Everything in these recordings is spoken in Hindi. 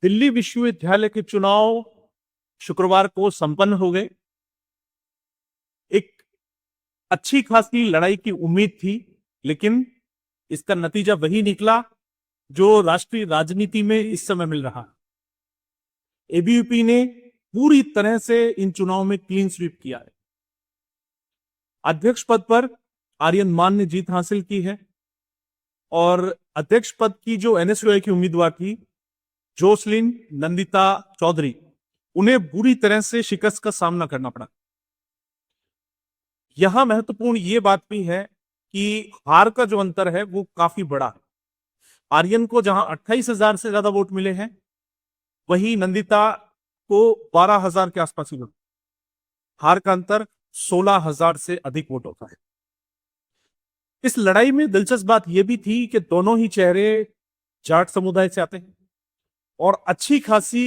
दिल्ली विश्वविद्यालय के चुनाव शुक्रवार को संपन्न हो गए। एक अच्छी खासी लड़ाई की उम्मीद थी, लेकिन इसका नतीजा वही निकला जो राष्ट्रीय राजनीति में इस समय मिल रहा है। एबीवीपी ने पूरी तरह से इन चुनाव में क्लीन स्वीप किया है। अध्यक्ष पद पर आर्यन मान ने जीत हासिल की है और अध्यक्ष पद की जो एनएसयूआई की उम्मीदवार थी जोसलिन नंदिता चौधरी, उन्हें बुरी तरह से शिकस्त का सामना करना पड़ा। यहां महत्वपूर्ण यह बात भी है कि हार का जो अंतर है वो काफी बड़ा है। आर्यन को जहां 28,000 से ज्यादा वोट मिले हैं, वहीं नंदिता को 12,000 के आसपास ही। हार का अंतर 16,000 से अधिक वोट होता है। इस लड़ाई में दिलचस्प बात यह भी थी कि दोनों ही चेहरे जाट समुदाय से आते हैं और अच्छी खासी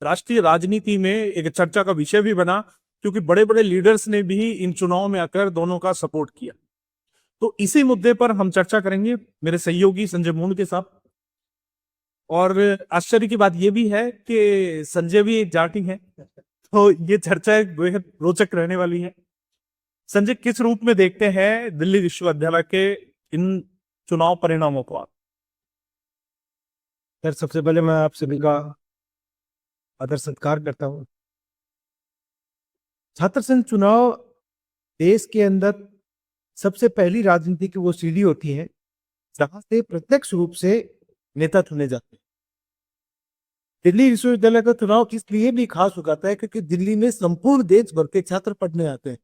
राष्ट्रीय राजनीति में एक चर्चा का विषय भी बना, क्योंकि बड़े बड़े लीडर्स ने भी इन चुनाव में आकर दोनों का सपोर्ट किया। तो इसी मुद्दे पर हम चर्चा करेंगे मेरे सहयोगी संजय मून के साथ। और आश्चर्य की बात यह भी है कि संजय भी एक जाटी है, तो ये चर्चा बेहद रोचक रहने वाली है। संजय, किस रूप में देखते हैं दिल्ली विश्वविद्यालय के इन चुनाव परिणामों को आप? सर, सबसे पहले मैं आप सभी का आदर सत्कार करता हूँ। छात्र संघ चुनाव देश के अंदर सबसे पहली राजनीति की वो सीढ़ी होती है जहां से प्रत्यक्ष रूप से नेता चुने जाते हैं। दिल्ली विश्वविद्यालय का चुनाव इसलिए भी खास हो जाता है क्योंकि दिल्ली में संपूर्ण देश भर के छात्र पढ़ने आते हैं।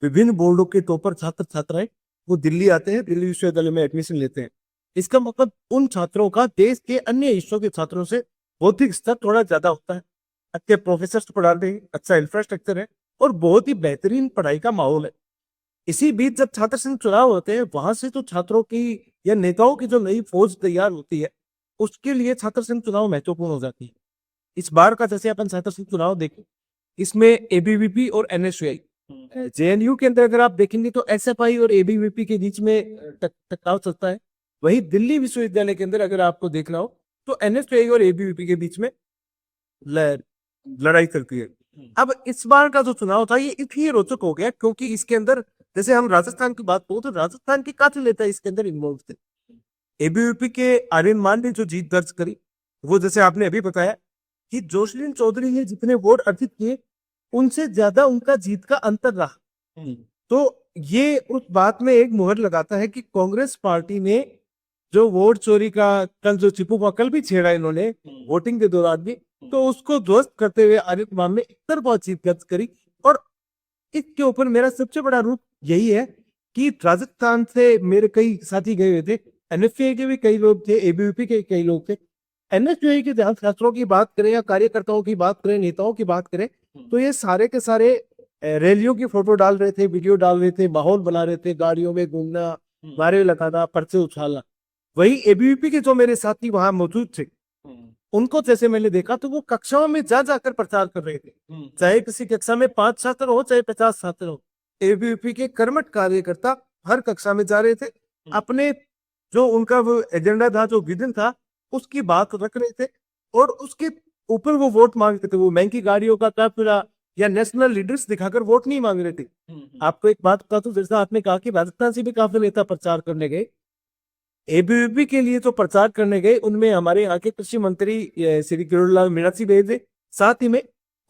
विभिन्न बोर्डों के टॉपर छात्र छात्राएं वो दिल्ली आते हैं, दिल्ली विश्वविद्यालय में एडमिशन लेते हैं। इसका मतलब उन छात्रों का देश के अन्य हिस्सों के छात्रों से बौद्धिक स्तर थोड़ा ज्यादा होता है। अच्छे प्रोफेसर पढ़ाते हैं, अच्छा इंफ्रास्ट्रक्चर है और बहुत ही बेहतरीन पढ़ाई का माहौल है। इसी बीच जब छात्र संघ चुनाव होते हैं, वहां से तो छात्रों की या नेताओं की जो नई फौज तैयार होती है, उसके लिए छात्र संघ चुनाव महत्वपूर्ण हो जाती है। इस बार का जैसे अपन छात्र संघ चुनाव देखें, इसमें एबीवीपी और एनएसयूआई, जेएनयू के अंदर अगर आप देखेंगे तो एसएफआई और एबीवीपी के बीच में टकराव चलता है। वहीं दिल्ली विश्वविद्यालय के अंदर अगर आपको देखना हो तो एनएसयूआई और एबीवीपी के बीच में लड़ाई चलती है। अब इस बार का जो चुनाव था ये इसलिए रोचक हो गया क्योंकि इसके अंदर जैसे हम राजस्थान की बात करें तो राजस्थान के काफी नेता इसके अंदर इन्वॉल्व थे। एबीवीपी के आर्यन मान ने जो जीत दर्ज करी, वो जैसे आपने अभी बताया कि जोसलिन चौधरी ने जितने वोट अर्जित किए उनसे ज्यादा उनका जीत का अंतर रहा। तो ये उस बात में एक मुहर लगाता है कि कांग्रेस पार्टी ने जो वोट चोरी का कल जो चिपू का कल भी छेड़ा इन्होंने वोटिंग के दौरान भी, तो उसको ध्वस्त करते हुए आर्यन मान ने एकतरफा जीत दर्ज करी। और इसके ऊपर मेरा सबसे बड़ा रूप यही है कि राजस्थान से मेरे कई साथी गए हुए थे, एनएसयूआई के भी कई लोग थे, एबीवीपी के कई लोग थे। एनएसयूआई के छात्रों की बात करें या कार्यकर्ताओं की बात करें, नेताओं की बात करें, तो ये सारे के सारे रैलियों की फोटो डाल रहे थे, वीडियो डाल रहे थे, माहौल बना रहे थे, गाड़ियों में घूमना, नारे लगाना, पर्चे उछालना। वही एबीवीपी के जो मेरे साथी वहां मौजूद थे, उनको जैसे मैंने देखा तो वो कक्षाओं में जा जाकर प्रचार कर रहे थे। चाहे किसी कक्षा में 5 छात्र हो, चाहे 50 छात्र हो, एबीवीपी के कर्मठ कार्यकर्ता हर कक्षा में जा रहे थे, अपने जो उनका वो एजेंडा था, जो विजन था, उसकी बात रख रहे थे और उसके ऊपर वो वोट मांगते थे। वो महंगी गाड़ियों का काफिला या नेशनल लीडर्स दिखाकर वोट नहीं मांग रहे थे। आपको एक बात बता दूं, जैसा आपने कहा कि राजस्थान से भी काफी नेता प्रचार करने गए। एबीवीपी के लिए जो प्रचार करने गए उनमें हमारे यहाँ के कृषि मंत्री श्री किरोड़ीलाल मीणा जी गए थे, साथ ही में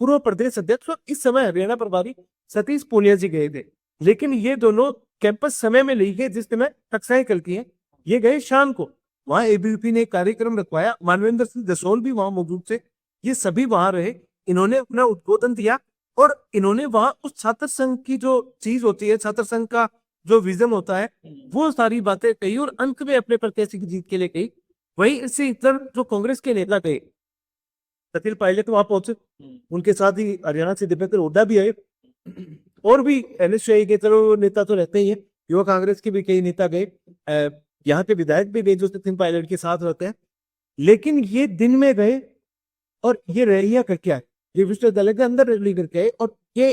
पूर्व प्रदेश अध्यक्ष और इस समय हरियाणा प्रभारी सतीश पूनिया जी गए थे। लेकिन ये दोनों कैंपस समय में नहीं गए जिस समय कक्षाएं चलती हैं, ये गए शाम को। वहां एबीवीपी ने कार्यक्रम रखवाया, मानवेंद्र सिंह जसोल भी वहां मौजूद थे, ये सभी वहां रहे। इन्होंने अपना उद्बोधन दिया और इन्होंने वहां उस छात्र संघ की जो चीज होती है, छात्र संघ का जो विजन होता है, वो सारी बातें कही और अंत में अपने प्रत्याशी की जीत के लिए कही। वही इससे इतर जो कांग्रेस के नेता गए, सचिन पायलट वहां पहुंचे, उनके साथ ही हरियाणा से दीपेंद्र हुड्डा भी आए और भी एनएसयूआई के चलो नेता तो रहते ही है, युवा कांग्रेस के भी कई नेता गए, यहाँ के विधायक भी गए जो सचिन पायलट के साथ रहते हैं। लेकिन ये दिन में गए और ये रैलियां करके आए, ये विश्वविद्यालय के अंदर रैली करके आए और ये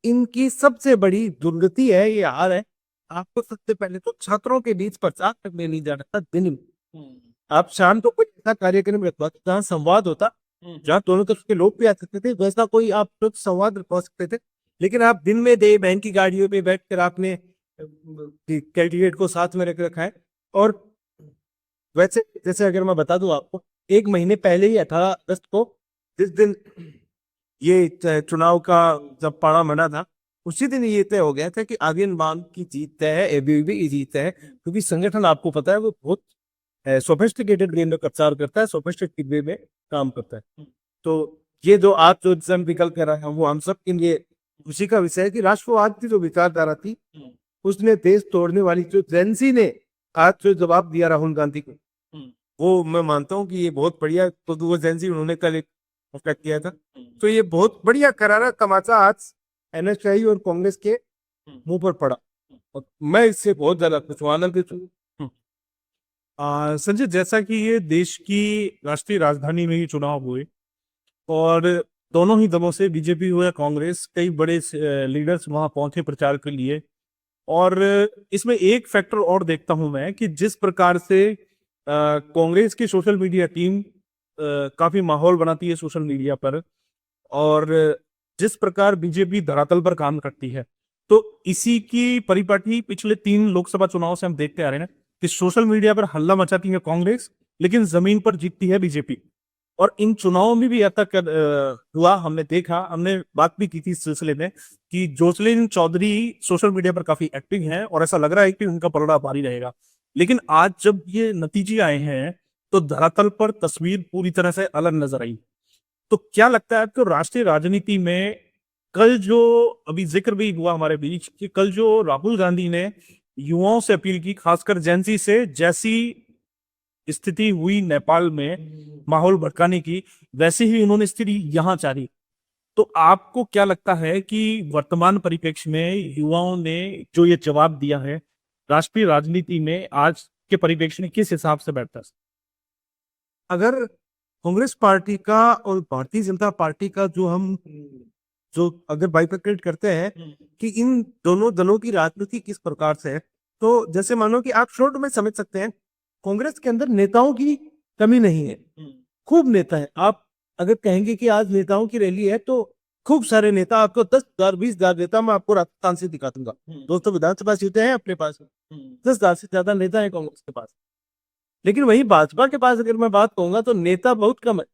इनकी सबसे बड़ी दुर्गति है, ये हार है। आपको सबसे पहले तो छात्रों के बीच प्रचार करने नहीं जाना था दिन में। आप शाम को कोई ऐसा कार्यक्रम रखवाते जहां संवाद होता जहाँ दोनों तरफ के लोग भी आ सकते थे, वैसा कोई आप लोग संवाद रखवा सकते थे। लेकिन आप दिन में दे बहन की गाड़ियों में बैठकर आपने कैंडिडेट को साथ में रख रखा है। और वैसे जैसे अगर मैं बता दूं आपको, एक महीने पहले ही 18 अगस्त को, जिस दिन ये चुनाव का जब पारा बना था, उसी दिन ये तय हो गया था कि आर्यन मान की जीत तय है, एबीवीपी की जीत तय है, क्योंकि संगठन आपको पता है वो बहुत सोफिस्टिकेटेड वे में प्रचार करता है, सोफिस्टिकेटेड वे में काम करता है। तो ये जो आज जो जन विकल्प कर रहा है, वो हम सब के लिए खुशी का विषय है कि राष्ट्रवाद की जो विचारधारा थी, उसने देश तोड़ने वाली जो जेंसी ने आज जो जवाब दिया राहुल गांधी को, वो मैं मानता हूँ कि ये बहुत बढ़िया। तो वो जेंसी उन्होंने कल एक प्रकट किया था, तो ये बहुत बढ़िया करारा तमाचा आज एनएसआई और कांग्रेस के मुंह पर पड़ा, और मैं इससे बहुत ज्यादा खुश हूं, आनंदित हूँ। संजय, जैसा कि ये देश की राष्ट्रीय राजधानी में ही चुनाव हुए और दोनों ही दलों से, बीजेपी हो या कांग्रेस, कई बड़े लीडर्स वहां पहुंचे प्रचार के लिए। और इसमें एक फैक्टर और देखता हूं मैं कि जिस प्रकार से कांग्रेस की सोशल मीडिया टीम काफी माहौल बनाती है सोशल मीडिया पर, और जिस प्रकार बीजेपी धरातल पर काम करती है, तो इसी की परिपाटी पिछले 3 लोकसभा चुनाव से हम देखते आ रहे हैं कि सोशल मीडिया पर हल्ला मचाती है कांग्रेस, लेकिन जमीन पर जीतती है बीजेपी। और इन चुनावों में भी ऐसा हुआ, हमने देखा, हमने बात भी की थी इस सिलसिले में कि जोसलिन चौधरी सोशल मीडिया पर काफी एक्टिव हैं और ऐसा लग रहा है कि उनका पलड़ा भारी रहेगा। लेकिन आज जब ये नतीजे आए हैं तो धरातल पर तस्वीर पूरी तरह से अलग नजर आई। तो क्या लगता है आपको, राष्ट्रीय राजनीति में कल जो अभी जिक्र भी हुआ हमारे बीच कि कल जो राहुल गांधी ने युवाओं से अपील की, खासकर जेंजी से, जैसी स्थिति हुई नेपाल में माहौल भड़काने की, वैसे ही उन्होंने स्थिति यहां चाही। तो आपको क्या लगता है कि वर्तमान परिप्रेक्ष्य में युवाओं ने जो ये जवाब दिया है, राष्ट्रीय राजनीति में आज के परिप्रेक्ष्य में किस हिसाब से बैठता है? अगर कांग्रेस पार्टी का और भारतीय जनता पार्टी का जो अगर बाइफरकेट करते हैं कि इन दोनों दलों की राजनीति किस प्रकार से है, तो जैसे मानो कि आप शॉर्ट में समझ सकते हैं, कांग्रेस के अंदर नेताओं की कमी नहीं है, खूब नेता है। आप अगर कहेंगे कि आज नेताओं की रैली है, तो खूब सारे नेता, आपको 10,000 20,000 नेता मैं आपको राजस्थान से दिखा दूंगा। दोस्तों, विधानसभा सीटें हैं अपने पास, 10,000 से ज्यादा नेता है कांग्रेस के पास। लेकिन वही भाजपा के पास अगर मैं बात कहूंगा तो नेता बहुत कम है,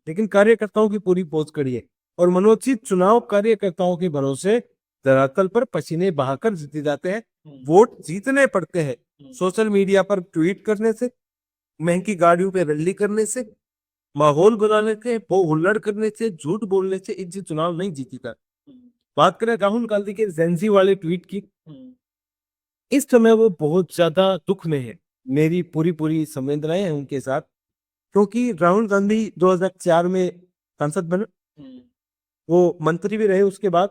लेकिन कार्यकर्ताओं की पूरी फौज खड़ी है। और मनोचित चुनाव कार्यकर्ताओं के भरोसे धरातल पर पसीने बहाकर जीते जाते हैं, वोट जीतने पड़ते हैं। सोशल मीडिया पर ट्वीट करने से, महंगी गाड़ियों पे रैली करने से, माहौल बनाने से, वो हुल्लड़ करने से, झूठ बोलने से इनसे चुनाव नहीं जीतीगा। बात करें राहुल गांधी के जेंजी वाले ट्वीट की, इस समय वो बहुत ज्यादा दुख में है, मेरी पूरी संवेदनाएं हैं उनके साथ, क्योंकि राहुल गांधी 2004 में सांसद बने, वो मंत्री भी रहे, उसके बाद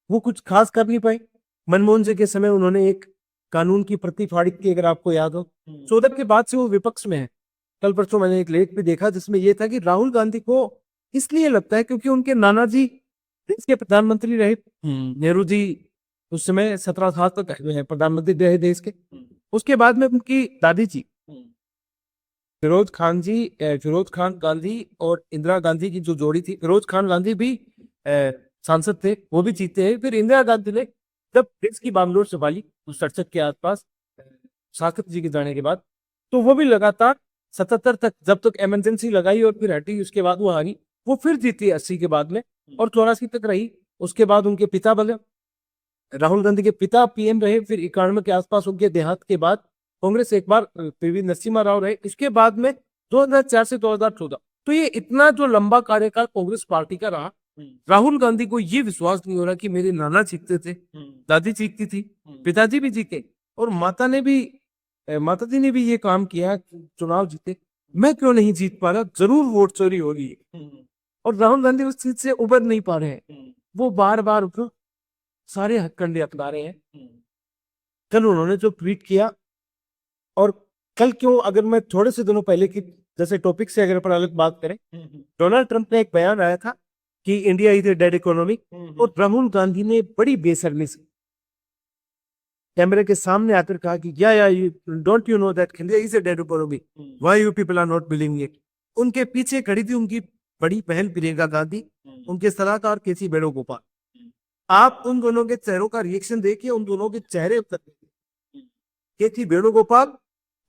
वो कुछ खास कर नहीं पाए। मनमोहन सिंह के समय उन्होंने एक कानून की प्रति फाड़ित की, अगर आपको याद हो। 14 के बाद से वो विपक्ष में है। कल परसों मैंने एक लेख भी देखा जिसमें यह था कि राहुल गांधी को इसलिए लगता है क्योंकि उनके नाना जी देश के प्रधानमंत्री रहे, नेहरू जी उस समय 17 साल तक प्रधानमंत्री रहे देश के। उसके बाद में उनकी दादी जी फिरोज खान गांधी और इंदिरा गांधी की जो जोड़ी थी, फिरोज खान गांधी भी सांसद थे, वो भी जीते हैं। फिर इंदिरा गांधी ने जब देश की बागडोर संभाली 67 के आसपास, साकत जी के जाने के बाद, तो वो भी लगातार 77 तक, जब तक इमरजेंसी लगाई और फिर हटी, उसके बाद वो हारी, वो फिर जीती 80 के बाद में, और 84 तक रही। उसके बाद उनके पिता बने, राहुल गांधी के पिता पीएम रहे। फिर 91 के आसपास उनके देहांत के बाद कांग्रेस एक बार पीवी नरसिम्हा राव रहे। इसके बाद में 2004 से 2014, तो ये इतना जो लंबा कार्यकाल कांग्रेस पार्टी का रहा, राहुल गांधी को ये विश्वास नहीं हो रहा कि मेरे नाना जीतते थे, दादी जीतती थी, पिताजी भी जीते, और माता जी ने भी ये काम किया, चुनाव जीते, मैं क्यों नहीं जीत पा रहा? जरूर वोट चोरी हो रही है। और राहुल गांधी उस चीज से उबर नहीं पा रहे हैं, वो बार बार सारे हथकंडे अपना रहे हैं। कल उन्होंने जो ट्वीट किया, और कल क्यों, अगर मैं थोड़े से दिनों पहले की जैसे टॉपिक से अगर अलग बात करें, डोनाल्ड ट्रंप ने एक बयान आया था कि India is a dead economy, और राहुल गांधी ने बड़ी बेशर्मी से कैमरे के सामने आकर कहा कि या don't you know that India is a dead economy, why you people are not believing it. उनके पीछे खड़ी थी उनकी बड़ी बहन प्रियंका गांधी, उनके सलाहकार केसी वेणुगोपाल। आप उन दोनों के चेहरों का रिएक्शन देखिए, उन दोनों के चेहरे उतर केसी वेणुगोपाल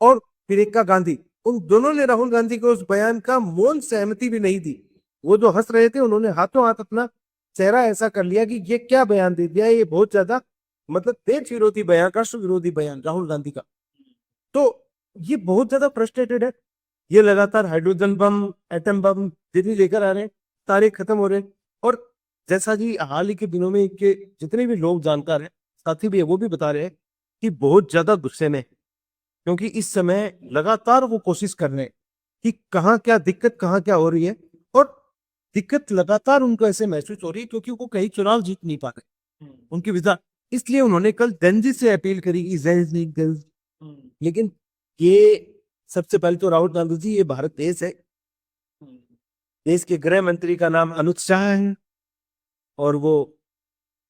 और प्रियंका गांधी, उन दोनों ने राहुल गांधी के उस बयान का मौन सहमति भी नहीं दी। वो जो हंस रहे थे, उन्होंने हाथों हाथ अपना चेहरा ऐसा कर लिया कि ये क्या बयान दे दिया, ये बहुत ज्यादा मतलब देश विरोधी बयान, राष्ट्र विरोधी बयान राहुल गांधी का। तो ये बहुत ज्यादा फ्रस्ट्रेटेड है। ये लगातार hydrogen bomb, atom bomb Delhi लेकर आ रहे हैं, सारे खत्म हो रहे हैं। और जैसा जी हाल ही के दिनों में इनके जितने भी लोग जानकार हैं, साथी भी है, वो भी बता रहे हैं कि बहुत ज्यादा गुस्से में, क्योंकि इस समय लगातार वो कोशिश कर रहे हैं कि कहाँ क्या दिक्कत, कहाँ क्या हो रही है। और दिक्कत लगातार उनको ऐसे महसूस हो रही है क्योंकि वो कहीं चुनाव जीत नहीं पा रहे उनकी विधा। इसलिए उन्होंने कल जेनजी से अपील करी कि लेकिन ये सबसे पहले तो राहुल गांधी जी, ये भारत देश है, देश के गृह मंत्री का नाम अमित शाह है, और वो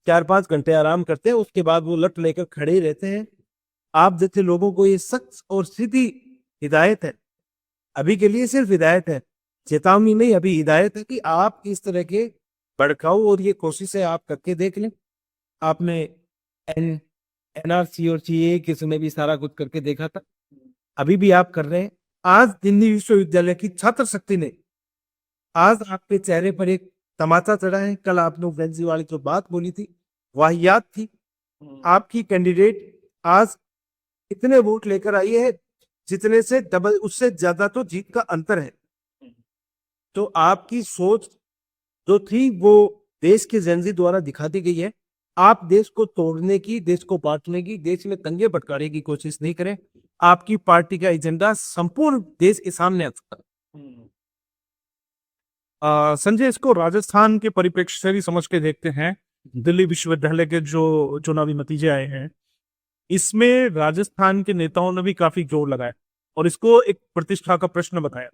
4-5 घंटे आराम करते हैं, उसके बाद वो लट लेकर खड़े ही रहते हैं। आप जैसे लोगों को ये सख्त और सीधी हिदायत है, अभी के लिए सिर्फ हिदायत है, चेतावनी नहीं, अभी हिदायत है कि आप इस तरह के भड़काऊ और ये कोशिशें आप करके देख लें। आपने एनआरसी और सीए के समय भी सारा कुछ करके देखा था, अभी भी आप कर रहे हैं। आज दिल्ली विश्वविद्यालय की छात्र शक्ति ने आज आपके चेहरे पर एक तमाचा चढ़ा है। कल आपने वेंजी वाली जो बात बोली थी, वाहियात थी। आपकी कैंडिडेट आज इतने वोट लेकर आई है जितने से डबल, उससे ज्यादा तो जीत का अंतर है। तो आपकी सोच जो थी वो देश के जेनजी द्वारा दिखा दी गई है। आप देश को तोड़ने की, देश को बांटने की, देश में दंगे भड़काने की कोशिश नहीं करें। आपकी पार्टी का एजेंडा संपूर्ण देश के सामने आ सकता है। संजय, इसको राजस्थान के परिप्रेक्ष्य से भी समझ के देखते हैं। दिल्ली विश्वविद्यालय के जो चुनावी नतीजे आए हैं, इसमें राजस्थान के नेताओं ने भी काफी जोर लगाया और इसको एक प्रतिष्ठा का प्रश्न बताया।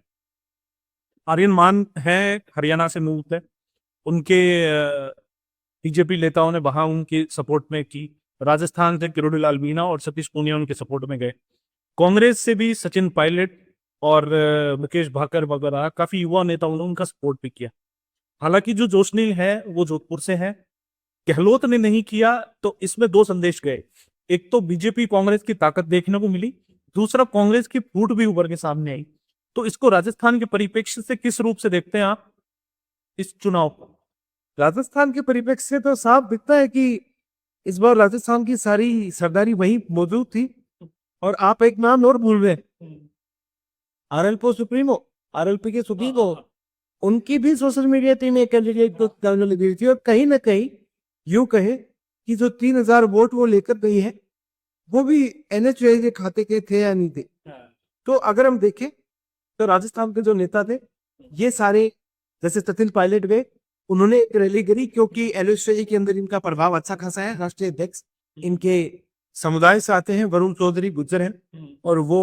आर्यन मान है, हरियाणा से मूव है, उनके बीजेपी नेताओं ने वहां उनके सपोर्ट में की। राजस्थान से किरोड़ीलाल मीणा और सतीश पूनिया उनके सपोर्ट में गए। कांग्रेस से भी सचिन पायलट और मुकेश भाकर वगैरह काफी युवा नेताओं ने उनका सपोर्ट भी किया। हालांकि जो जोशनील है वो जोधपुर से है, गहलोत ने नहीं किया। तो इसमें दो संदेश गए, एक तो बीजेपी कांग्रेस की ताकत देखने को मिली, दूसरा कांग्रेस की फूट भी उभर के सामने आई। तो इसको राजस्थान के परिप्रेक्ष्य से किस रूप से देखते हैं आप इस चुनाव को? राजस्थान के परिप्रेक्ष्य से तो साफ दिखता है कि इस बार राजस्थान की सारी सरदारी वहीं मौजूद थी। और आप एक नाम और भूल गए, आरएलपी सुप्रीमो, आरएलपी के सुप्रीमो, उनकी भी सोशल मीडिया टीम एक कैंडिडेट को डालने लगी थी। और कहीं ना कहीं यूं कहे कि जो 3000 वोट वो लेकर गई है, वो भी एनएचए के खाते के थे या नहीं थे। तो अगर हम देखें तो राजस्थान के जो नेता थे, ये सारे, जैसे सचिन पायलट गए, उन्होंने एक रैली करी क्योंकि एलएसए के अंदर इनका प्रभाव अच्छा खासा है। राष्ट्रीय अध्यक्ष इनके समुदाय से आते हैं, वरुण चौधरी गुज्जर हैं, और वो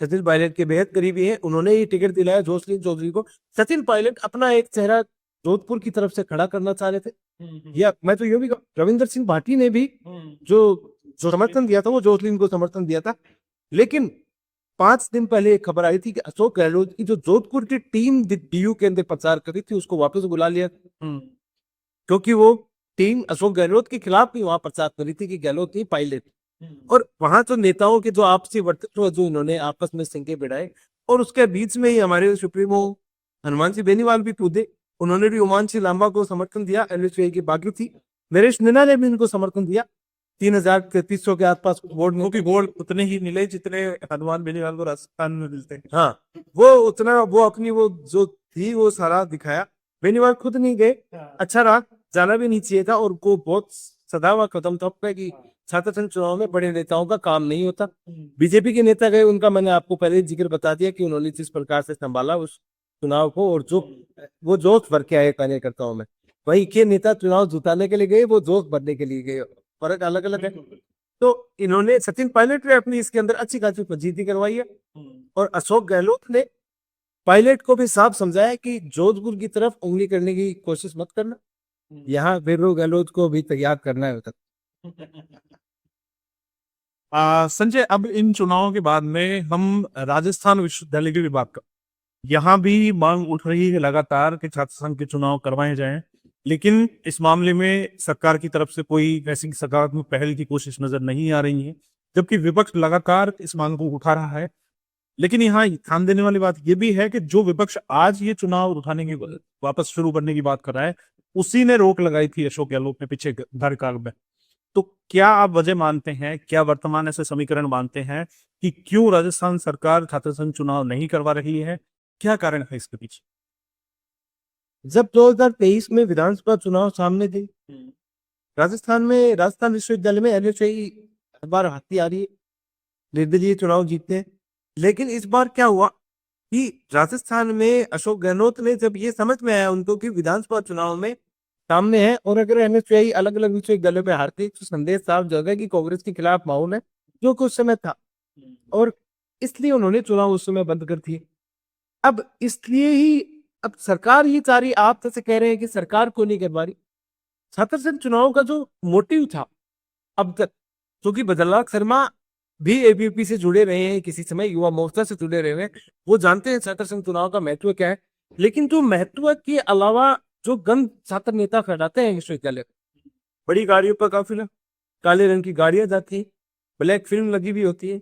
सचिन पायलट के बेहद करीबी है। उन्होंने ये टिकट दिलाया जोसलीन चौधरी को। सचिन पायलट अपना एक चेहरा जोधपुर की तरफ से खड़ा करना चाह रहे थे। या मैं तो ये भी, रविंदर सिंह भाटी ने भी जो समर्थन दिया था, वो जोसलीन को समर्थन दिया था। लेकिन 5 दिन पहले एक खबर आई थी कि अशोक गहलोत की जो जोधपुर की टीम डीयू के अंदर प्रचार करी थी, उसको वापस बुला लिया, क्योंकि वो टीम अशोक गहलोत के खिलाफ भी वहां प्रचार करी थी कि गहलोत ही पायलट। और वहां तो नेताओं के जो आपसी वर्चस्व, जो इन्होंने आपस में सिंके बिड़ाए, और उसके बीच में ही हमारे सुप्रीमो हनुमान सिंह बेनीवाल भी कूदे। उन्होंने भी ओमान सिंह लांबा को समर्थन दिया, एलएसए की बागी थी, नरेश मीणा ने भी इनको समर्थन दिया। 3300 के आसपास वोट, क्योंकि वोट उतने ही मिले जितने हनुमान बेनीवाल को राजस्थान में मिलते हैं। हाँ, वो उतना, वो अपनी वो जो थी वो सारा दिखाया। बेनीवाल खुद नहीं गए, अच्छा रहा, जाना भी नहीं चाहिए था। और वो बहुत सदा हुआ कदम था कि छात्र संघ चुनाव में बड़े नेताओं का काम नहीं होता। बीजेपी के नेता गए, उनका मैंने आपको पहले जिक्र बता दिया कि उन्होंने जिस प्रकार से संभाला उस चुनाव को, और जो वो जोश भर के आए कार्यकर्ताओं में। वही के नेता चुनाव जुटाने के लिए गए, वो जोश भरने के लिए गए, फर्क अलग अलग है। तो इन्होंने, सचिन पायलट ने अपनी इसके अंदर अच्छी खासी फजीती करवाई है। और अशोक गहलोत ने पायलट को भी साफ समझाया कि जोधपुर की तरफ उंगली करने की कोशिश मत करना, यहाँ वीरू गहलोत को भी तैयार करना है उधर। संजय, अब इन चुनावों के बाद में हम राजस्थान विश्वविद्यालय की भी बात कर, यहाँ भी मांग उठ रही है लगातार कि छात्र संघ के चुनाव करवाए जाएं, लेकिन इस मामले में सरकार की तरफ से कोई ऐसी सकारात्मक पहल की कोशिश नजर नहीं आ रही है, जबकि विपक्ष लगातार इस मांग को उठा रहा है। लेकिन यहाँ ध्यान देने वाली बात यह भी है कि जो विपक्ष आज ये चुनाव उठाने की वापस शुरू करने की बात कर रहा है, उसी ने रोक लगाई थी अशोक गहलोत ने पिछले कार्यकाल में। तो क्या आप वजह मानते हैं, क्या वर्तमान ऐसे समीकरण मानते हैं कि क्यों राजस्थान सरकार छात्र संघ चुनाव नहीं करवा रही है? क्या कारण है इसके पीछे? जब 2023 में विधानसभा चुनाव सामने थे, राजस्थान में राजस्थान विश्वविद्यालय में एनएसयूआई हर बार हाथी आ रही है, निर्दलीय चुनाव जीतते हैं। लेकिन इस बार क्या हुआ कि राजस्थान में अशोक गहलोत ने जब ये समझ में आया उनको कि विधानसभा चुनाव में सामने है और अगर एनएसयूआई अलग अलग विश्वविद्यालयों में हारती तो संदेश साफ जगह कि कांग्रेस के खिलाफ माहौल है, जो कुछ समय था, और इसलिए उन्होंने चुनाव उस समय बंद कर दिए। अब इसलिए ही अब सरकार ये चाह रही, आप जैसे कह रहे हैं कि सरकार को नहीं करवा रही। छात्र संघ चुनाव का जो मोटिव था अब तक, क्योंकि बद्रीलाल शर्मा भी एबीवीपी से जुड़े रहे हैं, किसी समय युवा मोर्चा से जुड़े रहे हैं, वो जानते हैं छात्र संघ चुनाव का महत्व क्या है। लेकिन जो महत्व के अलावा जो गंद छात्र नेता फैलाते हैं विश्वविद्यालय, बड़ी गाड़ियों पर काफिला, काले रंग की गाड़ियां जाती है, ब्लैक फिल्म लगी हुई होती है,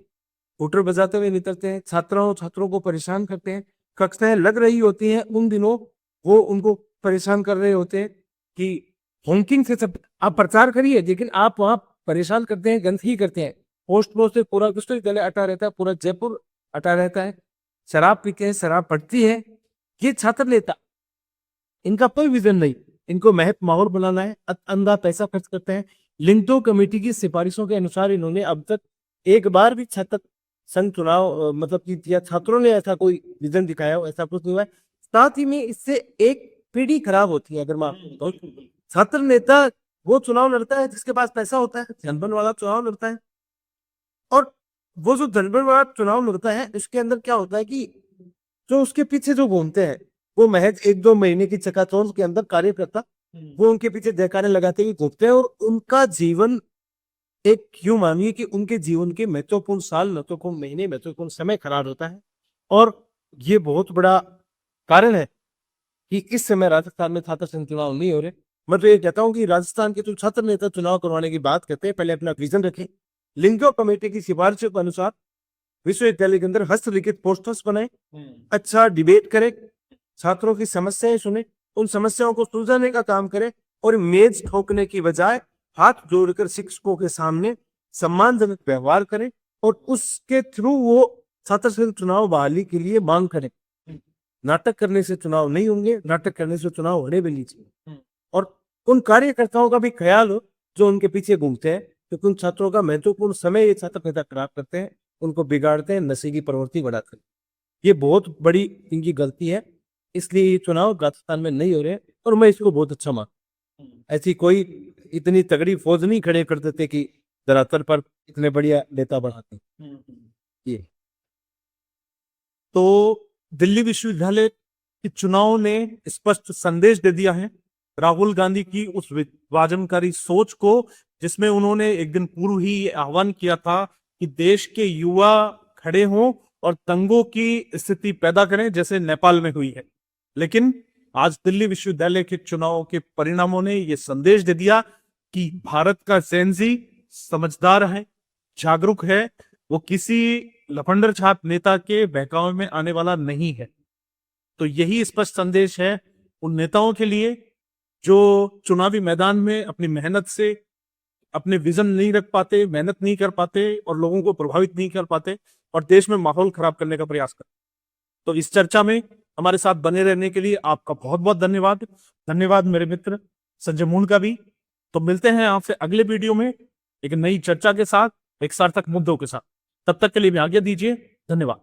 हूटर बजाते हुए निकलते हैं, छात्रों को परेशान करते हैं, कक्षाएं लग रही होती हैं, उन दिनों वो उनको परेशान कर रहे होते हैं कि होंकिंग से सब आप प्रचार करिए, लेकिन आप वहां परेशान करते हैं, गंदगी करते हैं। पोस्ट पोस्ट से पूरा विश्वविद्यालय अटा रहता है, पूरा जयपुर अटा रहता है, शराब पीते हैं, शराब पड़ती है। ये छात्र नेता, इनका कोई विजन नहीं, इनको महज माहौल बनाना है, अंधा पैसा खर्च करते हैं। लिंटो कमेटी की सिफारिशों के अनुसार इन्होंने अब तक एक बार भी छात्र संघ चुनाव मतलब कि या छात्रों ने ऐसा कोई विजन दिखाया हो, ऐसा कुछ नहीं हुआ है। साथ ही में इससे एक पीढ़ी खराब होती है। अगर मैं आपको बताऊं, छात्र नेता वो चुनाव लड़ता है जिसके पास पैसा होता है, जनबल वाला चुनाव लड़ता है। और वो जो जनबल वाला चुनाव लड़ता है, इसके अंदर क्या होता है कि जो उसके पीछे जो घूमते हैं, वो महज 1-2 महीने की चकाचौंध के अंदर कार्यकर्ता वो उनके पीछे जयकारे लगाते हुए घूमते हैं, और उनका जीवन एक यूं मानिए कि उनके जीवन के महत्वपूर्ण साल, महत्वपूर्ण महीने, महत्वपूर्ण समय खराब होता है। और ये बहुत बड़ा कारण है कि इस समय राजस्थान में छात्र संघ चुनाव नहीं हो रहे। मैं तो ये कहता हूँ कि राजस्थान के जो छात्र नेता चुनाव करवाने की बात करते हैं, पहले अपना विजन रखें, लिंगो कमेटी की सिफारिशों के अनुसार विश्वविद्यालय के अंदर हस्तलिखित पोस्टर्स बनाए, अच्छा डिबेट करें, छात्रों की समस्याएं सुने, उन समस्याओं को सुलझाने का काम करें, और मेज ठोकने की बजाय हाथ जोड़कर शिक्षकों के सामने सम्मानजनक व्यवहार करें, और उसके थ्रू वो छात्र संघ चुनाव बहाली के लिए मांग करें। नाटक करने से चुनाव नहीं होंगे, नाटक करने से चुनाव होने भी नहीं चाहिए। और उन कार्यकर्ताओं का भी ख्याल हो जो उनके पीछे घूमते हैं, क्योंकि उन छात्रों का महत्वपूर्ण समय ये छात्र नेता खराब करते हैं, उनको बिगाड़ते हैं, नशे की प्रवृत्ति बढ़ाते हैं। ये बहुत बड़ी इनकी गलती है, इसलिए ये चुनाव राजस्थान में नहीं हो रहे, और मैं इसको बहुत अच्छा मानता। ऐसी कोई इतनी तगड़ी फौज नहीं खड़े कर देते कि धरातल पर इतने बढ़िया नेता बढ़ाते। ये तो दिल्ली विश्वविद्यालय के चुनाव ने स्पष्ट संदेश दे दिया है राहुल गांधी की उस विभाजनकारी सोच को, जिसमें उन्होंने एक दिन पूर्व ही ये आह्वान किया था कि देश के युवा खड़े हों और दंगों की स्थिति पैदा करें, जैसे नेपाल में हुई है। लेकिन आज दिल्ली विश्वविद्यालय के चुनाव के परिणामों ने यह संदेश दे दिया कि भारत का जेनजी समझदार है, जागरूक है, वो किसी लफंडर छात्र नेता के बहकावे में आने वाला नहीं है। तो यही स्पष्ट संदेश है उन नेताओं के लिए जो चुनावी मैदान में अपनी मेहनत से अपने विजन नहीं रख पाते, मेहनत नहीं कर पाते और लोगों को प्रभावित नहीं कर पाते और देश में माहौल खराब करने का प्रयास करते। तो इस चर्चा में हमारे साथ बने रहने के लिए आपका बहुत बहुत धन्यवाद। धन्यवाद मेरे मित्र संजय मून का भी। तो मिलते हैं आपसे अगले वीडियो में एक नई चर्चा के साथ, एक सार्थक मुद्दों के साथ। तब तक के लिए भी आज्ञा दीजिए। धन्यवाद।